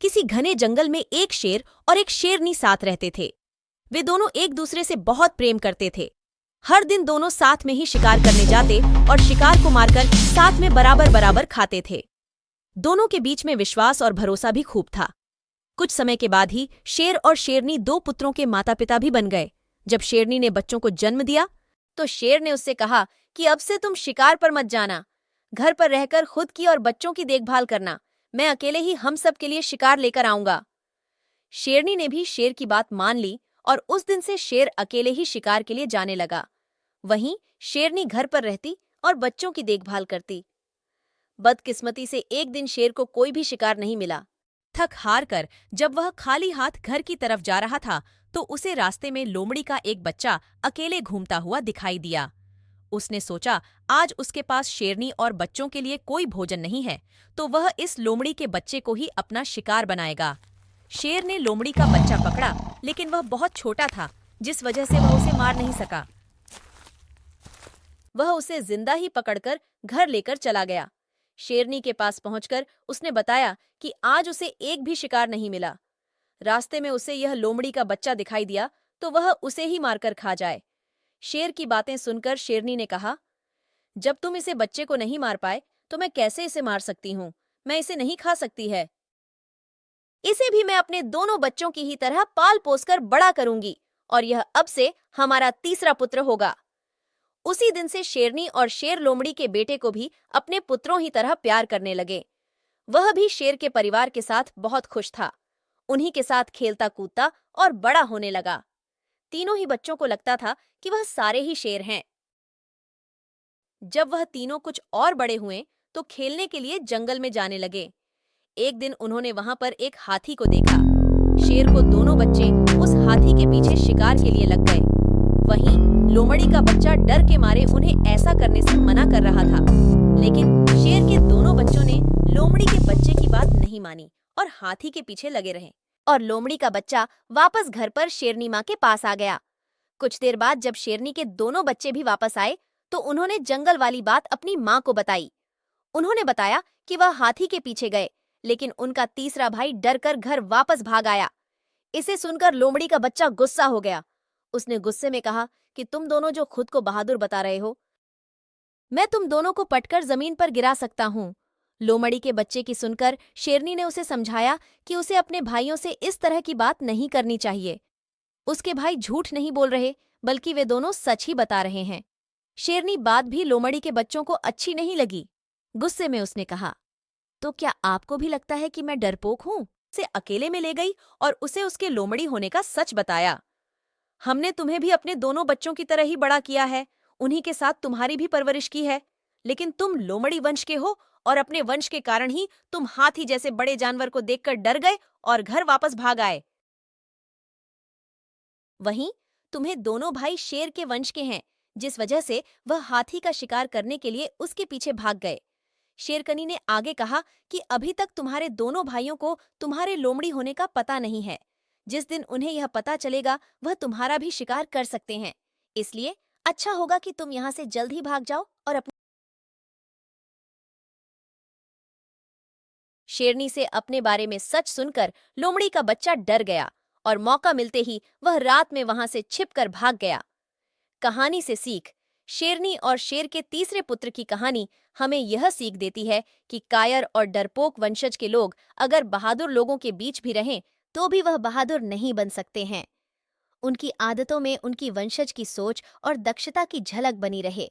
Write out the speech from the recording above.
किसी घने जंगल में एक शेर और एक शेरनी साथ रहते थे। वे दोनों एक दूसरे से बहुत प्रेम करते थे। हर दिन दोनों साथ में ही शिकार करने जाते और शिकार को मारकर साथ में बराबर बराबर खाते थे। दोनों के बीच में विश्वास और भरोसा भी खूब था। कुछ समय के बाद ही शेर और शेरनी दो पुत्रों के माता पिता भी बन गए। जब शेरनी ने बच्चों को जन्म दिया तो शेर ने उससे कहा कि अब से तुम शिकार पर मत जाना, घर पर रहकर खुद की और बच्चों की देखभाल करना। मैं अकेले ही हम सब के लिए शिकार लेकर आऊंगा। शेरनी ने भी शेर की बात मान ली और उस दिन से शेर अकेले ही शिकार के लिए जाने लगा। वहीं शेरनी घर पर रहती और बच्चों की देखभाल करती। बदकिस्मती से एक दिन शेर को कोई भी शिकार नहीं मिला। थक हार कर जब वह खाली हाथ घर की तरफ जा रहा था तो उसे रास्ते में लोमड़ी का एक बच्चा अकेले घूमता हुआ दिखाई दिया। उसने सोचा आज उसके पास शेरनी और बच्चों के लिए कोई भोजन नहीं है तो वह इस लोमड़ी के बच्चे को ही अपना शिकार बनाएगा। शेर ने लोमड़ी का बच्चा पकड़ा लेकिन वह बहुत छोटा था जिस वजह से वह उसे मार नहीं सका। वह उसे जिंदा ही पकड़कर घर लेकर चला गया। शेरनी के पास पहुंचकर उसने बताया कि आज उसे एक भी शिकार नहीं मिला। रास्ते में उसे यह लोमड़ी का बच्चा दिखाई दिया तो वह उसे ही मारकर खा जाए। शेर की बातें सुनकर शेरनी ने कहा, जब तुम इसे बच्चे को नहीं मार पाए तो मैं कैसे इसे मार सकती हूँ। मैं इसे नहीं खा सकती है। इसे भी मैं अपने दोनों बच्चों की ही तरह पाल पोस कर बड़ा करूंगी और यह अब से हमारा तीसरा पुत्र होगा। उसी दिन से शेरनी और शेर लोमड़ी के बेटे को भी अपने पुत्रों ही तरह प्यार करने लगे। वह भी शेर के परिवार के साथ बहुत खुश था। उन्हीं के साथ खेलता कूदता और बड़ा होने लगा। तीनों ही बच्चों को लगता था कि वह सारे ही शेर हैं। जब वह तीनों कुछ और बड़े हुए तो खेलने के लिए जंगल में जाने लगे। एक दिन उन्होंने वहां पर एक हाथी को देखा। शेर को दोनों बच्चे उस हाथी के पीछे शिकार के लिए लग गए। वहीं लोमड़ी का बच्चा डर के मारे उन्हें ऐसा करने से मना कर रहा था, लेकिन शेर के दोनों बच्चों ने लोमड़ी के बच्चे की बात नहीं मानी और हाथी के पीछे लगे रहे। और लोमड़ी का बच्चा वापस घर पर शेरनी माँ के पास आ गया। कुछ देर बाद जब शेरनी के दोनों बच्चे भी वापस आए तो उन्होंने जंगल वाली बात अपनी माँ को बताई। उन्होंने बताया कि वह हाथी के पीछे गए, लेकिन उनका तीसरा भाई डर कर घर वापस भाग आया। इसे सुनकर लोमड़ी का बच्चा गुस्सा हो गया। उसने गुस्से में कहा कि तुम दोनों जो खुद को बहादुर बता रहे हो, मैं तुम दोनों को पटकर जमीन पर गिरा सकता हूँ। लोमड़ी के बच्चे की सुनकर शेरनी ने उसे समझाया कि उसे अपने भाइयों से इस तरह की बात नहीं करनी चाहिए। उसके भाई झूठ नहीं बोल रहे, बल्कि वे दोनों सच ही बता रहे हैं। शेरनी बात भी लोमड़ी के बच्चों को अच्छी नहीं लगी। गुस्से में उसने कहा, तो क्या आपको भी लगता है कि मैं डरपोक हूँ? उसे अकेले में ले गई और उसे उसके लोमड़ी होने का सच बताया। हमने तुम्हें भी अपने दोनों बच्चों की तरह ही बड़ा किया है, उन्हीं के साथ तुम्हारी भी परवरिश की है, लेकिन तुम लोमड़ी वंश के हो और अपने वंश के कारण ही तुम हाथी जैसे बड़े जानवर को देखकर डर गए और घर वापस भाग आए। वहीं तुम्हें दोनों भाई शेर के वंश के हैं, जिस वजह से वह हाथी का शिकार करने के लिए उसके पीछे भाग गए। शेरकनी ने आगे कहा कि अभी तक तुम्हारे दोनों भाइयों को तुम्हारे लोमड़ी होने का पता नहीं है। जिस दिन उन्हें यह पता चलेगा वह तुम्हारा भी शिकार कर सकते हैं। इसलिए अच्छा होगा कि तुम यहाँ से जल्द ही भाग जाओ और अपने शेरनी से अपने बारे में सच सुनकर लोमड़ी का बच्चा डर गया और मौका मिलते ही वह रात में वहां से छिपकर भाग गया। कहानी से सीख। शेरनी और शेर के तीसरे पुत्र की कहानी हमें यह सीख देती है कि कायर और डरपोक वंशज के लोग अगर बहादुर लोगों के बीच भी रहें तो भी वह बहादुर नहीं बन सकते हैं। उनकी आदतों में उनकी वंशज की सोच और दक्षता की झलक बनी रहे।